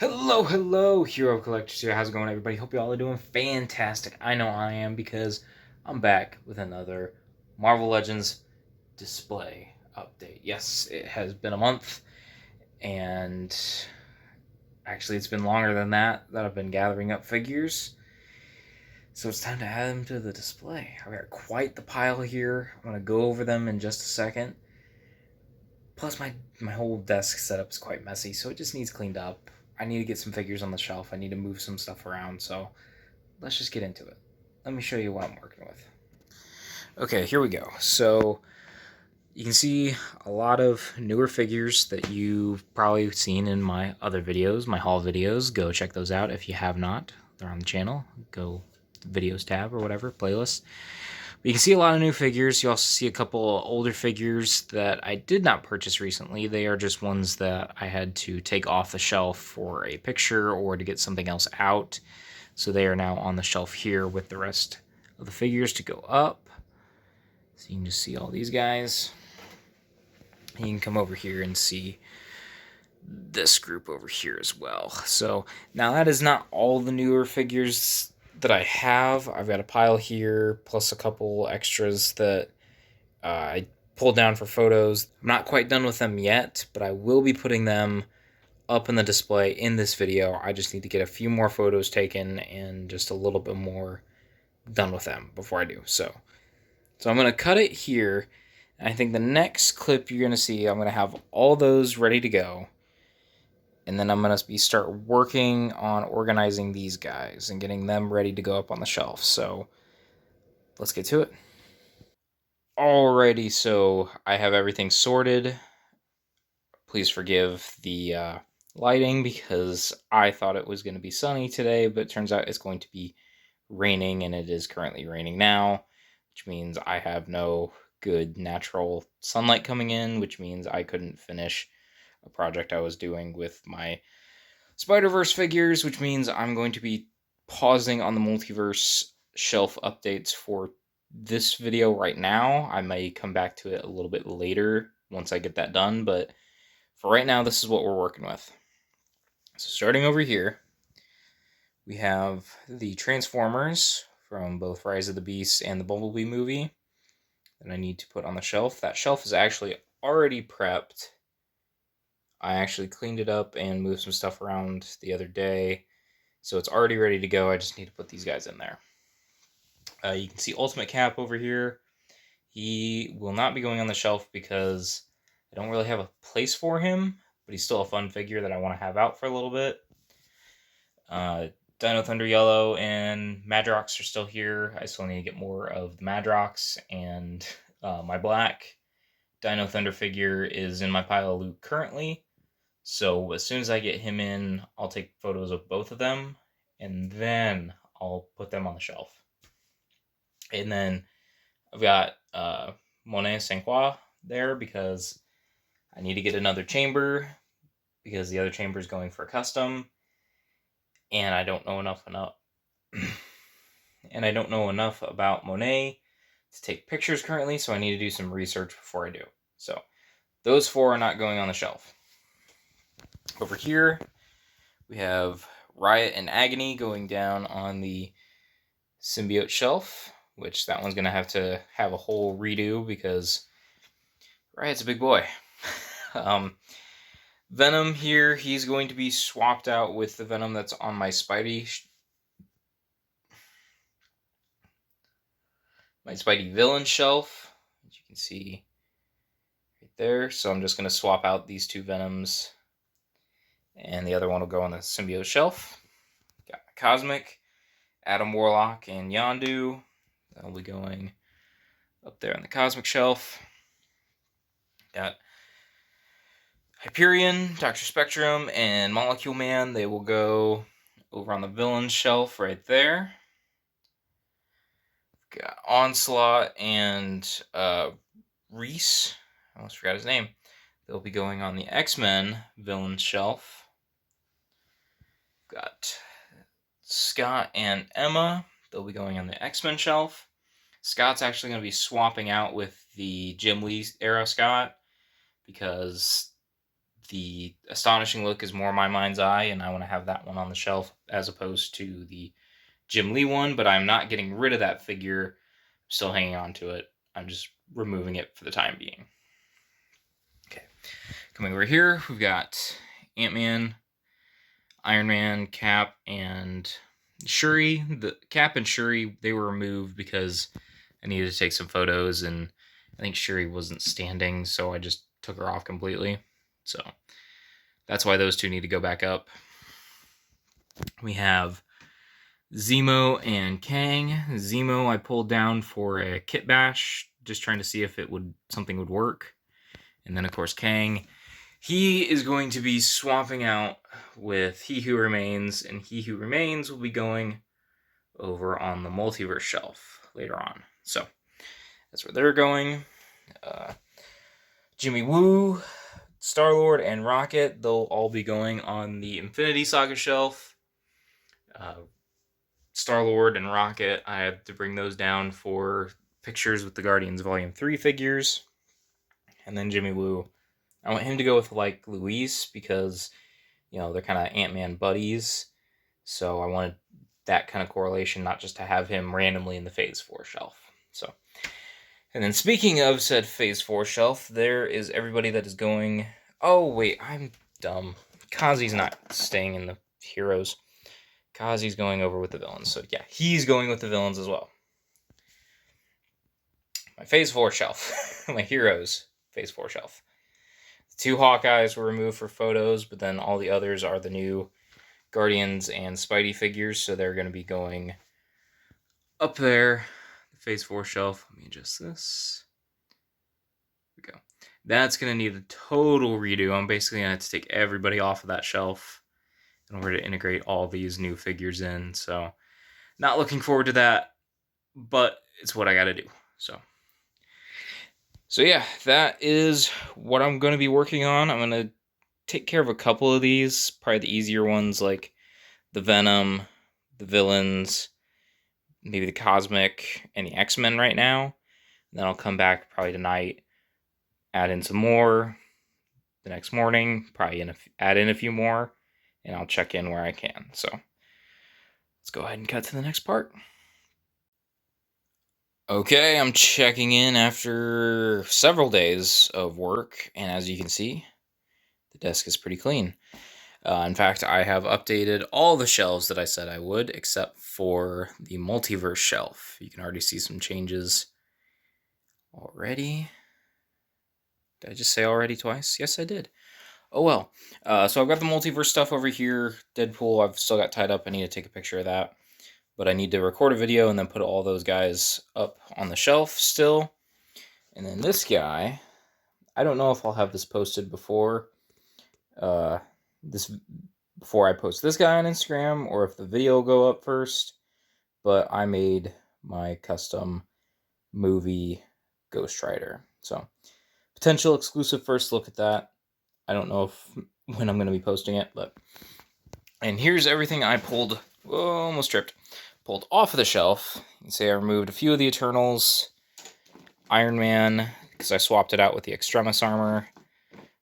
Hello, Hero Collectors here. How's it going, everybody? Hope you all are doing fantastic. I know I am because I'm back with another Marvel Legends display update. Yes, it has been a month, and actually, it's been longer than that I've been gathering up figures. So it's time to add them to the display. I've got quite the pile here. I'm going to go over them in just a second. Plus, my whole desk setup is quite messy, so it just needs cleaned up. I need to get some figures on the shelf. I need to move some stuff around, so let's just get into it. Let me show you what I'm working with. Okay, here we go. So you can see a lot of newer figures that you've probably seen in my other videos, my haul videos. Go check those out if you have not. They're on the channel. Go videos tab or whatever, playlist. But you can see a lot of new figures. You also see a couple older figures that I did not purchase recently. They are just ones that I had to take off the shelf for a picture or to get something else out. So they are now on the shelf here with the rest of the figures to go up. So you can just see all these guys. You can come over here and see this group over here as well. So now that is not all the newer figures that I have. I've got a pile here, plus a couple extras that I pulled down for photos. I'm not quite done with them yet, but I will be putting them up in the display in this video. I just need to get a few more photos taken and just a little bit more done with them before I do. So I'm going to cut it here. And I think the next clip you're going to see, I'm going to have all those ready to go. And then I'm going to start working on organizing these guys and getting them ready to go up on the shelf. So let's get to it. Alrighty, so I have everything sorted. Please forgive the lighting because I thought it was going to be sunny today, but it turns out it's going to be raining, and it is currently raining now, which means I have no good natural sunlight coming in, which means I couldn't finish a project I was doing with my Spider-Verse figures, which means I'm going to be pausing on the multiverse shelf updates for this video right now. I may come back to it a little bit later once I get that done, but for right now, this is what we're working with. So starting over here, we have the Transformers from both Rise of the Beasts and the Bumblebee movie that I need to put on the shelf. That shelf is actually already prepped. I actually cleaned it up and moved some stuff around the other day, so it's already ready to go. I just need to put these guys in there. You can see Ultimate Cap over here. He will not be going on the shelf because I don't really have a place for him, but he's still a fun figure that I want to have out for a little bit. Dino Thunder Yellow and Madrox are still here. I still need to get more of the Madrox, and my black Dino Thunder figure is in my pile of loot currently. So as soon as I get him in, I'll take photos of both of them, and then I'll put them on the shelf. And then I've got Monet Saint Croix there because I need to get another chamber because the other chamber is going for custom, and I don't know enough and I don't know enough about Monet to take pictures currently, so I need to do some research before I do. So those four are not going on the shelf. Over here, we have Riot and Agony going down on the Symbiote shelf, which that one's going to have a whole redo because Riot's a big boy. Venom here, he's going to be swapped out with the Venom that's on my Spidey villain shelf, as you can see right there. So I'm just going to swap out these two Venoms, and the other one will go on the Symbiote shelf. Got Cosmic, Adam Warlock, and Yondu. That'll be going up there on the Cosmic shelf. Got Hyperion, Dr. Spectrum, and Molecule Man. They will go over on the villain shelf right there. Got Onslaught and Reese. I almost forgot his name. They'll be going on the X-Men villain shelf. Got Scott and Emma. They'll be going on the X-Men shelf. Scott's actually going to be swapping out with the Jim Lee era Scott because the Astonishing Look is more my mind's eye, and I want to have that one on the shelf as opposed to the Jim Lee one, but I'm not getting rid of that figure. I'm still hanging on to it. I'm just removing it for the time being. Okay, coming over here, we've got Ant-Man, Iron Man, Cap, and Shuri. The Cap and Shuri, they were removed because I needed to take some photos, and I think Shuri wasn't standing, so I just took her off completely. So that's why those two need to go back up. We have Zemo and Kang. Zemo I pulled down for a kit bash, just trying to see if something would work. And then of course Kang, he is going to be swapping out with He Who Remains, and He Who Remains will be going over on the multiverse shelf later on. So that's where they're going. Jimmy Woo, Star-Lord, and Rocket, they'll all be going on the Infinity Saga shelf. Star-Lord and Rocket, I have to bring those down for pictures with the Guardians Volume 3 figures. And then Jimmy Woo, I want him to go with, like, Luis because, you know, they're kind of Ant-Man buddies. So I wanted that kind of correlation, not just to have him randomly in the Phase 4 shelf. So, and then speaking of said Phase 4 shelf, there is everybody that is going... Oh, wait, I'm dumb. Kazi's not staying in the Heroes. Kazi's going over with the villains. So, yeah, he's going with the villains as well. My Phase 4 shelf. My Heroes Phase 4 shelf. The 2 Hawkeyes were removed for photos, but then all the others are the new Guardians and Spidey figures, so they're going to be going up there. The Phase 4 shelf. Let me adjust this. There we go. That's going to need a total redo. I'm basically going to have to take everybody off of that shelf in order to integrate all these new figures in. So, not looking forward to that, but it's what I got to do. So yeah, that is what I'm going to be working on. I'm going to take care of a couple of these, probably the easier ones like the Venom, the villains, maybe the Cosmic, and the X-Men right now. And then I'll come back probably tonight, add in some more. The next morning, probably add in a few more, and I'll check in where I can. So let's go ahead and cut to the next part. Okay, I'm checking in after several days of work, and as you can see, the desk is pretty clean. In fact, I have updated all the shelves that I said I would, except for the multiverse shelf. You can already see some changes already. Did I just say already twice? Yes, I did. Oh well. So I've got the multiverse stuff over here. Deadpool, I've still got tied up. I need to take a picture of that. But I need to record a video and then put all those guys up on the shelf still. And then this guy, I don't know if I'll have this posted before I post this guy on Instagram, or if the video will go up first. But I made my custom movie Ghost Rider. So, potential exclusive first look at that. I don't know when I'm going to be posting it, but... And here's everything I pulled... Whoa, almost tripped. Pulled off of the shelf. You can see I removed a few of the Eternals. Iron Man, because I swapped it out with the Extremis armor.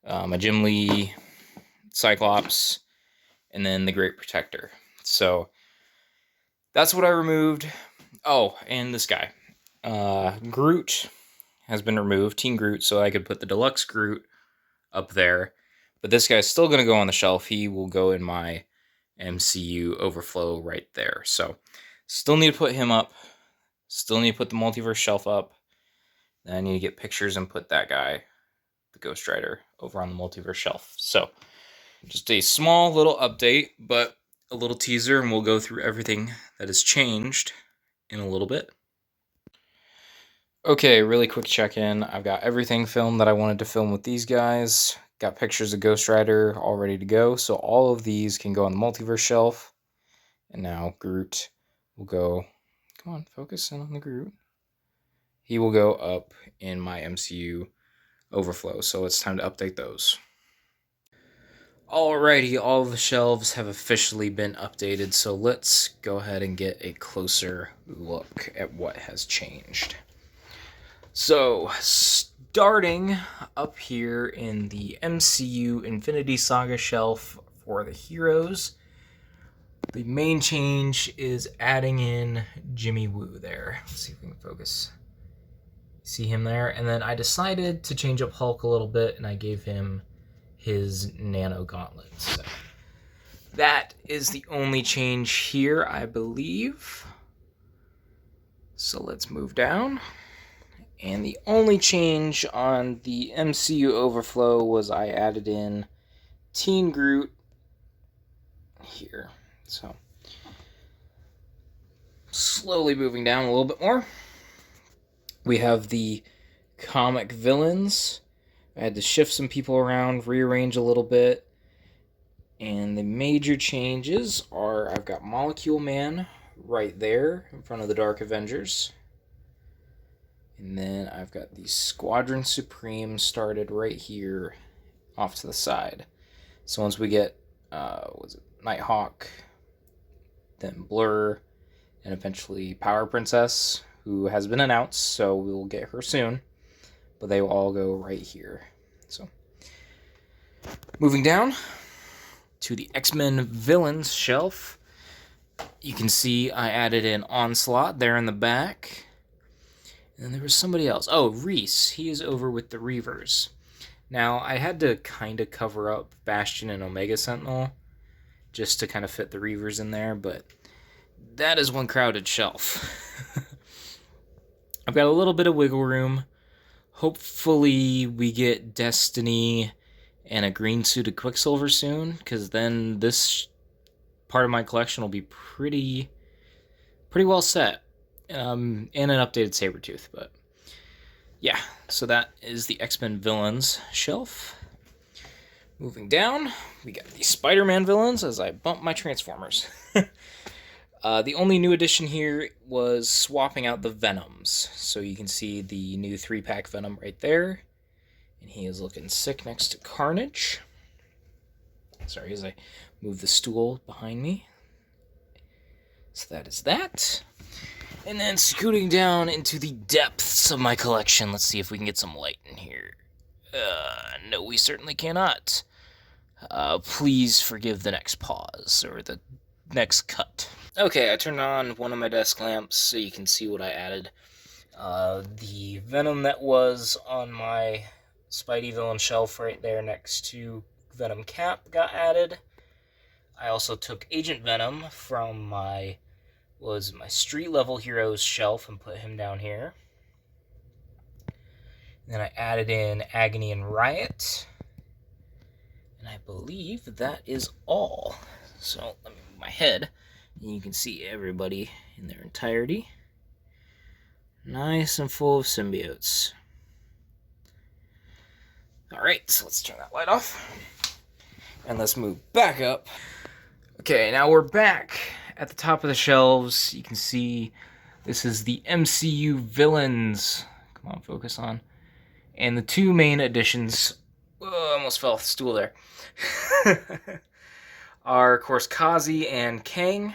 A Jim Lee, Cyclops, and then the Great Protector. So, that's what I removed. Oh, and this guy. Groot has been removed, Team Groot, so I could put the Deluxe Groot up there. But this guy's still going to go on the shelf. He will go in my MCU overflow right there. So, still need to put him up. Still need to put the multiverse shelf up. Then I need to get pictures and put that guy, the Ghost Rider, over on the multiverse shelf. So, just a small little update, but a little teaser, and we'll go through everything that has changed in a little bit. Okay, really quick check-in. I've got everything filmed that I wanted to film with these guys. Got pictures of Ghost Rider all ready to go, so all of these can go on the multiverse shelf. And now Groot will go... Come on, focus in on the Groot. He will go up in my MCU overflow, so it's time to update those. Alrighty, all the shelves have officially been updated, so let's go ahead and get a closer look at what has changed. So, starting up here in the MCU Infinity Saga shelf for the heroes, the main change is adding in Jimmy Woo there. Let's see if we can focus. See him there? And then I decided to change up Hulk a little bit, and I gave him his nano gauntlets. So that is the only change here, I believe. So let's move down. And the only change on the MCU Overflow was I added in Teen Groot here. So, slowly moving down a little bit more. We have the comic villains. I had to shift some people around, rearrange a little bit. And the major changes are I've got Molecule Man right there in front of the Dark Avengers. And then I've got the Squadron Supreme started right here off to the side. So once we get, Nighthawk, then Blur, and eventually Power Princess, who has been announced, so we will get her soon. But they will all go right here. So, moving down to the X-Men Villains shelf, you can see I added in Onslaught there in the back. And there was somebody else. Oh, Reese. He is over with the Reavers. Now, I had to kind of cover up Bastion and Omega Sentinel just to kind of fit the Reavers in there, but that is one crowded shelf. I've got a little bit of wiggle room. Hopefully we get Destiny and a green suited Quicksilver soon, because then this part of my collection will be pretty well set. And an updated Sabretooth, but yeah, so that is the X-Men Villains shelf. Moving down, we got the Spider-Man villains as I bump my Transformers. The only new addition here was swapping out the Venoms. So you can see the new 3-pack Venom right there. And he is looking sick next to Carnage. Sorry, as I move the stool behind me. So that is that. And then scooting down into the depths of my collection. Let's see if we can get some light in here. No, we certainly cannot. Please forgive the next pause, or the next cut. Okay, I turned on one of my desk lamps so you can see what I added. The Venom that was on my Spidey villain shelf right there next to Venom Cap got added. I also took Agent Venom from my street level heroes shelf and put him down here. And then I added in Agony and Riot. And I believe that is all. So let me move my head, and you can see everybody in their entirety. Nice and full of symbiotes. Alright, so let's turn that light off. And let's move back up. Okay, now we're back at the top of the shelves. You can see this is the MCU Villains. Come on, focus on. And the two main additions, I almost fell off the stool there, are, of course, Kazi and Kang.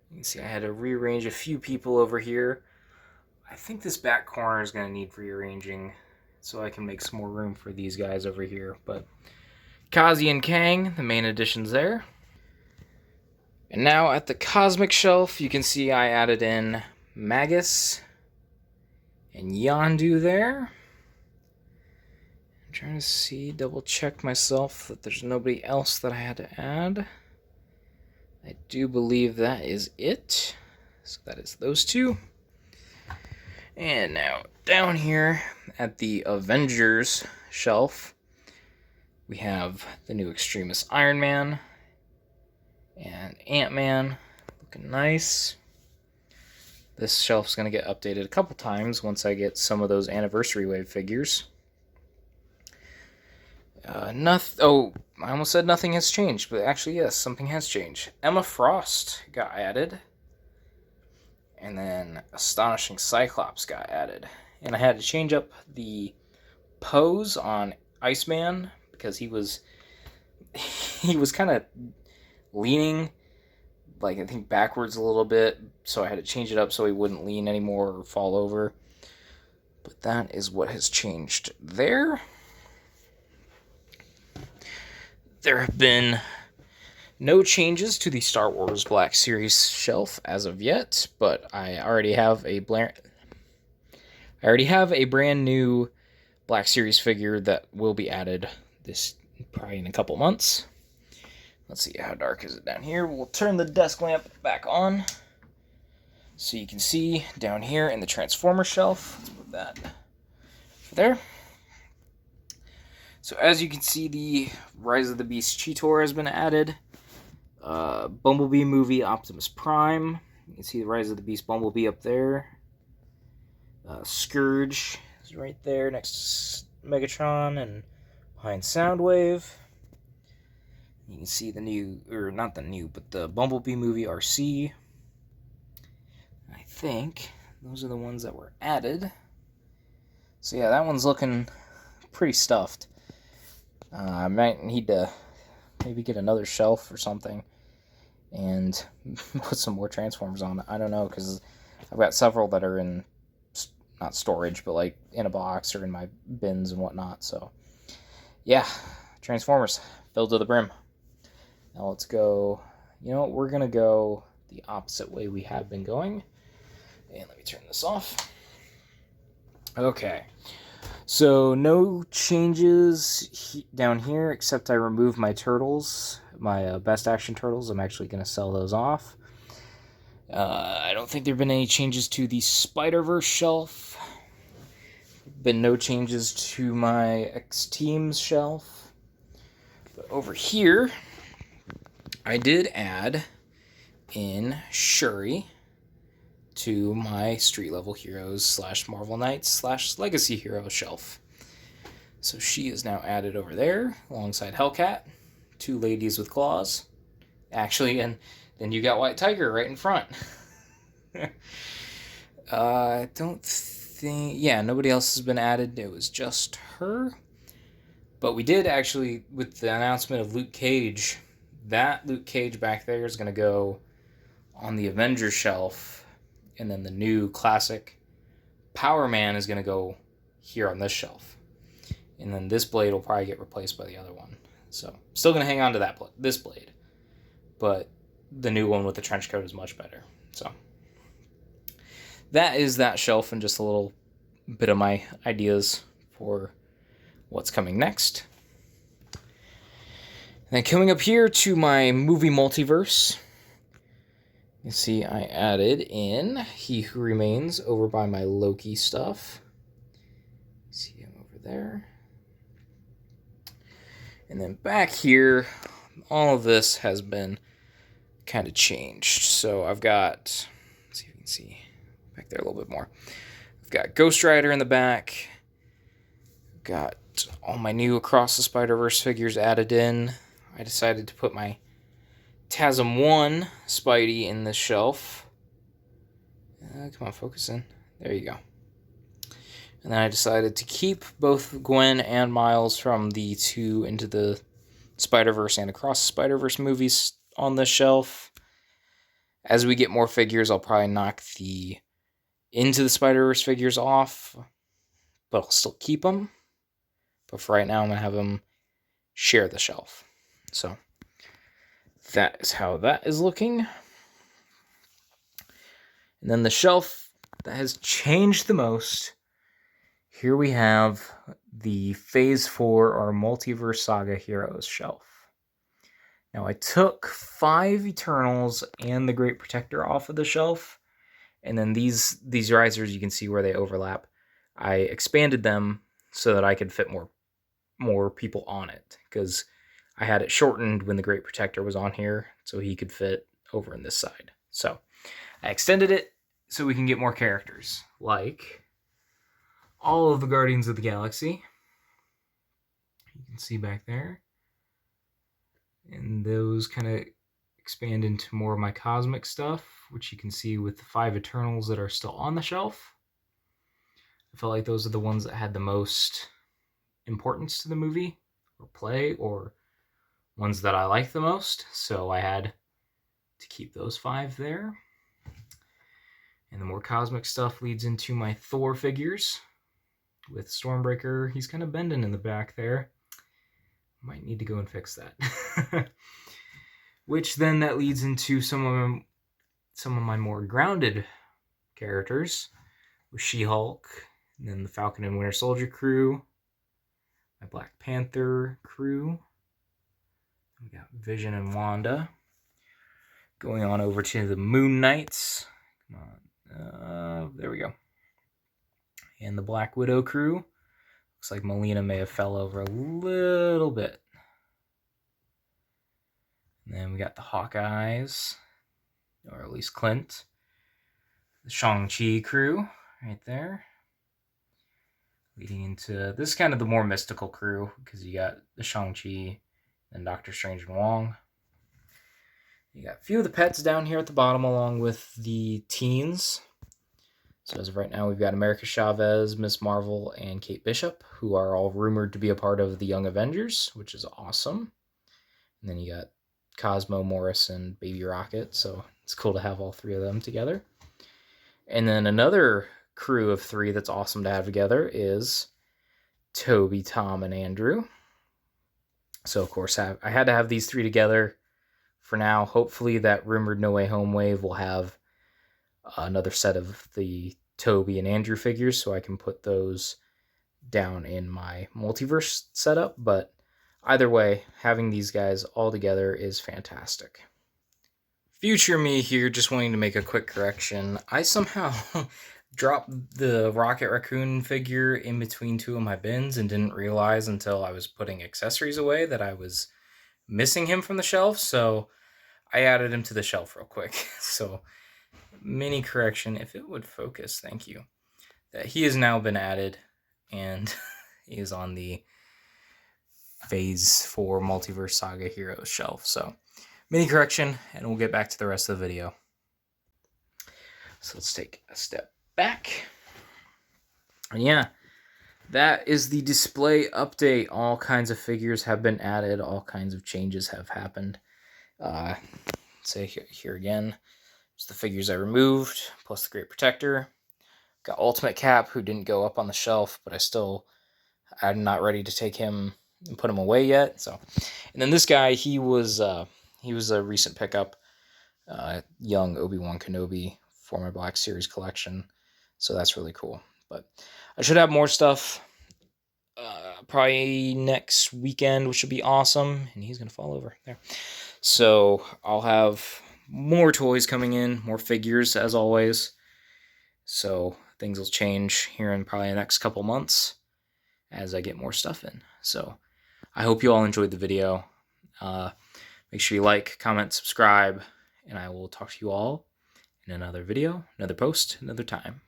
You can see I had to rearrange a few people over here. I think this back corner is going to need rearranging so I can make some more room for these guys over here. But Kazi and Kang, the main additions there. And now at the Cosmic Shelf, you can see I added in Magus and Yondu there. I'm trying to see, double check myself that there's nobody else that I had to add. I do believe that is it. So that is those two. And now down here at the Avengers shelf, we have the new Extremis Iron Man and Ant-Man, looking nice. This shelf's going to get updated a couple times once I get some of those Anniversary Wave figures. I almost said nothing has changed, but actually, yes, something has changed. Emma Frost got added. And then Astonishing Cyclops got added. And I had to change up the pose on Iceman because he was kind of leaning, like, I think backwards a little bit, so I had to change it up so he wouldn't lean anymore or fall over. But that is what has changed there. There have been no changes to the Star Wars Black Series shelf as of yet, but I already have a brand new Black Series figure that will be added this probably in a couple months. Let's see, how dark is it down here? We'll turn the desk lamp back on so you can see down here in the Transformer shelf. Let's move that there. So as you can see, the Rise of the Beast Cheetor has been added. Bumblebee movie Optimus Prime. You can see the Rise of the Beast Bumblebee up there. Scourge is right there next to Megatron and behind Soundwave. You can see the new, or not the new, but the Bumblebee movie RC. I think those are the ones that were added. So yeah, that one's looking pretty stuffed. I might need to maybe get another shelf or something and put some more Transformers on it. I don't know, because I've got several that are in, not storage, but like in a box or in my bins and whatnot. So yeah, Transformers filled to the brim. Now let's go, you know what, we're going to go the opposite way we have been going. And let me turn this off. Okay. So no changes down here, except I removed my turtles, my Best Action turtles. I'm actually going to sell those off. I don't think there have been any changes to the Spider-Verse shelf. Been no changes to my X-Teams shelf. But over here, I did add in Shuri to my Street Level Heroes / Marvel Knights / Legacy Hero shelf. So she is now added over there alongside Hellcat, 2 ladies with claws. Actually, and then you got White Tiger right in front. I don't think, yeah, nobody else has been added. It was just her. But we did actually, with the announcement of Luke Cage, that Luke Cage back there is going to go on the Avengers shelf. And then the new classic Power Man is going to go here on this shelf. And then this blade will probably get replaced by the other one. So, still going to hang on to this blade. But the new one with the trench coat is much better. So, that is that shelf and just a little bit of my ideas for what's coming next. And then coming up here to my movie multiverse. You see I added in He Who Remains over by my Loki stuff. See him over there. And then back here, all of this has been kind of changed. So I've got, let's see if you can see back there a little bit more. I've got Ghost Rider in the back. I've got all my new Across the Spider-Verse figures added in. I decided to put my TASM 1 Spidey in this shelf. Come on, focus in. There you go. And then I decided to keep both Gwen and Miles from the 2 Into the Spider-Verse and Across the Spider-Verse movies on this shelf. As we get more figures, I'll probably knock the Into the Spider-Verse figures off, but I'll still keep them. But for right now, I'm going to have them share the shelf. So that is how that is looking. And then the shelf that has changed the most. Here we have the Phase 4 or Multiverse Saga Heroes shelf. Now I took 5 Eternals and the Great Protector off of the shelf. And then these risers, you can see where they overlap. I expanded them so that I could fit more people on it. Because I had it shortened when the Great Protector was on here, so he could fit over in this side. So I extended it so we can get more characters, like all of the Guardians of the Galaxy. You can see back there. And those kind of expand into more of my cosmic stuff, which you can see with the 5 Eternals that are still on the shelf. I felt like those are the ones that had the most importance to the movie, or play, or ones that I like the most, so I had to keep those 5 there. And the more cosmic stuff leads into my Thor figures. with Stormbreaker. He's kind of bending in the back there. Might need to go and fix that. Which then that leads into some of my more grounded characters, with She-Hulk, and then the Falcon and Winter Soldier crew, my Black Panther crew. We got Vision and Wanda. Going on over to the Moon Knights. Come on. There we go. And the Black Widow crew. Looks like Melina may have fell over a little bit. And then we got the Hawkeyes, or at least Clint. The Shang-Chi crew right there. Leading into this is kind of the more mystical crew, because you got the Shang-Chi and Doctor Strange and Wong. You got a few of the pets down here at the bottom along with the teens. So as of right now, we've got America Chavez, Miss Marvel, and Kate Bishop, who are all rumored to be a part of the Young Avengers, which is awesome. And then you got Cosmo, Morris, and Baby Rocket, so it's cool to have all three of them together. And then another crew of three that's awesome to have together is Toby, Tom, and Andrew. So, of course, I had to have these three together for now. Hopefully that rumored No Way Home wave will have another set of the Toby and Andrew figures, so I can put those down in my multiverse setup. But either way, having these guys all together is fantastic. Future me here, just wanting to make a quick correction. I somehow dropped the Rocket Raccoon figure in between two of my bins and didn't realize until I was putting accessories away that I was missing him from the shelf, so I added him to the shelf real quick. So, mini correction, if it would focus, thank you. That he has now been added, and he is on the Phase 4 Multiverse Saga Heroes shelf. So, mini correction, and we'll get back to the rest of the video. So let's take a step back. And yeah, that is the display update. All kinds of figures have been added. All kinds of changes have happened. Say here again, it's the figures I removed, plus the Great Protector. Got Ultimate Cap, who didn't go up on the shelf, but I'm not ready to take him and put him away yet. So, and then this guy, he was a recent pickup, young Obi-Wan Kenobi for my Black Series collection. So that's really cool. But I should have more stuff probably next weekend, which should be awesome. And he's going to fall over there. So I'll have more toys coming in, more figures as always. So things will change here in probably the next couple months as I get more stuff in. So I hope you all enjoyed the video. Make sure you like, comment, subscribe, and I will talk to you all in another video, another post, another time.